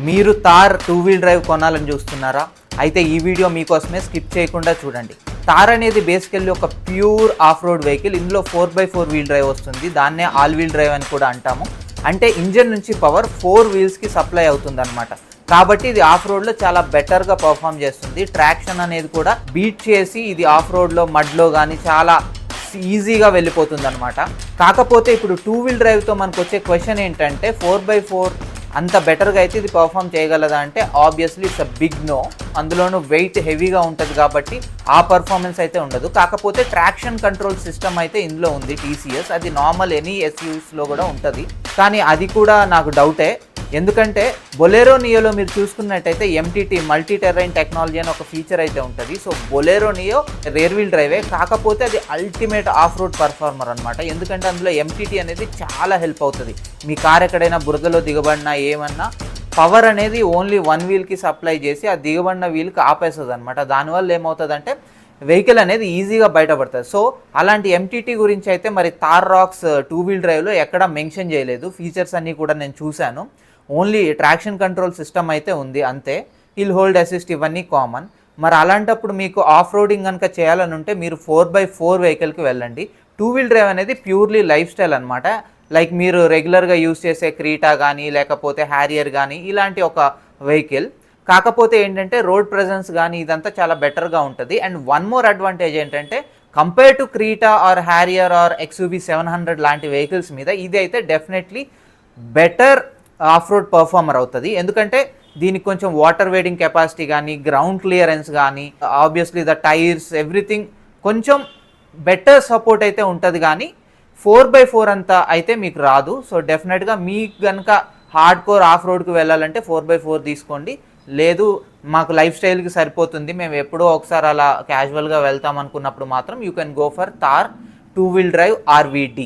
మీరు Thar 2-wheel drive కొనాలని చూస్తున్నారా? అయితే ఈ వీడియో మీకోసమే, స్కిప్ చేయకుండా చూడండి. థార్ అనేది బేసికల్లీ ఒక ప్యూర్ ఆఫ్ రోడ్ వెహికల్. ఇందులో 4x4 వీల్ డ్రైవ్ వస్తుంది. దాన్నే ఆల్ వీల్ డ్రైవ్ అని కూడా అంటాము. అంటే ఇంజన్ నుంచి పవర్ 4 వీల్స్కి సప్లై అవుతుంది అనమాట. కాబట్టి ఇది ఆఫ్ రోడ్లో చాలా బెటర్గా పర్ఫామ్ చేస్తుంది. ట్రాక్షన్ అనేది కూడా బీట్ చేసి ఇది ఆఫ్ రోడ్లో మడ్లో కానీ చాలా ఈజీగా వెళ్ళిపోతుంది అనమాట. కాకపోతే ఇప్పుడు 2-wheel డ్రైవ్తో మనకు వచ్చే క్వశ్చన్ ఏంటంటే 4x4 అంత బెటర్గా అయితే ఇది పర్ఫామ్ చేయగలదా అంటే obviously it's a big no. అందులోనూ వెయిట్ హెవీగా ఉంటుంది కాబట్టి ఆ పర్ఫార్మెన్స్ అయితే ఉండదు. కాకపోతే ట్రాక్షన్ కంట్రోల్ సిస్టమ్ అయితే ఇందులో ఉంది టీసీఎస్. అది నార్మల్ ఎనీ ఎస్యూవీస్లో కూడా ఉంటుంది. కానీ అది కూడా నాకు డౌటే. ఎందుకంటే బొలెరో నియోలో మీరు చూసుకున్నట్టయితే ఎంటీటీ మల్టీ టెర్రైన్ టెక్నాలజీ అని ఒక ఫీచర్ అయితే ఉంటుంది. So Bolero Neo rear wheel డ్రైవే, కాకపోతే అది అల్టిమేట్ ఆఫ్ రోడ్ పర్ఫార్మర్ అనమాట. ఎందుకంటే అందులో ఎంటీటీ అనేది చాలా హెల్ప్ అవుతుంది. మీ కార్ ఎక్కడైనా బురదలో దిగబడినా ఏమన్నా పవర్ అనేది ఓన్లీ 1 వీల్కి సప్లై చేసి ఆ దిగబడిన వీల్కి ఆపేస్తుంది అనమాట. దానివల్ల ఏమవుతుందంటే వెహికల్ అనేది ఈజీగా బయటపడుతుంది. సో అలాంటి ఎంటీటీ గురించి అయితే మరి థార్ రాక్స్ 2-wheel డ్రైవ్లో ఎక్కడ మెన్షన్ చేయలేదు. ఫీచర్స్ అన్నీ కూడా నేను చూశాను. ఓన్లీ ట్రాక్షన్ కంట్రోల్ సిస్టమ్ అయితే ఉంది అంతే. హిల్ హోల్డ్ అసిస్ట్ ఇవన్నీ కామన్. మరి అలాంటప్పుడు మీకు ఆఫ్ రోడింగ్ కనుక చేయాలని ఉంటే మీరు 4x4 వెహికల్కి వెళ్ళండి. 2-wheel డ్రైవ్ అనేది ప్యూర్లీ లైఫ్ స్టైల్ అనమాట. లైక్ మీరు రెగ్యులర్గా యూజ్ చేసే క్రీటా కానీ లేకపోతే హ్యారియర్ కానీ ఇలాంటి ఒక వెహికల్. కాకపోతే ఏంటంటే రోడ్ ప్రెజెన్స్ కానీ ఇదంతా చాలా బెటర్గా ఉంటుంది. అండ్ వన్ మోర్ అడ్వాంటేజ్ ఏంటంటే compare to Creta or Harrier or XUV 700 లాంటి వెహికల్స్ మీద ఇది అయితే definitely better off road performer అవుతుంది. ఎందుకంటే దీనికి కొంచెం వాటర్ వేడింగ్ కెపాసిటీ కానీ గ్రౌండ్ క్లియరెన్స్ కానీ ఆబ్వియస్లీ ద టైర్స్ ఎవ్రీథింగ్ కొంచెం బెటర్ సపోర్ట్ అయితే ఉంటుంది. కానీ 4x4 అంతా అయితే మీకు రాదు. సో డెఫినెట్గా మీకు కనుక హార్డ్ కోర్ ఆఫ్ రోడ్కి వెళ్ళాలంటే 4x4 తీసుకోండి. లేదు మాకు లైఫ్ స్టైల్కి సరిపోతుంది, మేము ఎప్పుడో ఒకసారి అలా క్యాజువల్గా వెళ్తాం అనుకున్నప్పుడు మాత్రం you can go for Thar 2-wheel drive RVD.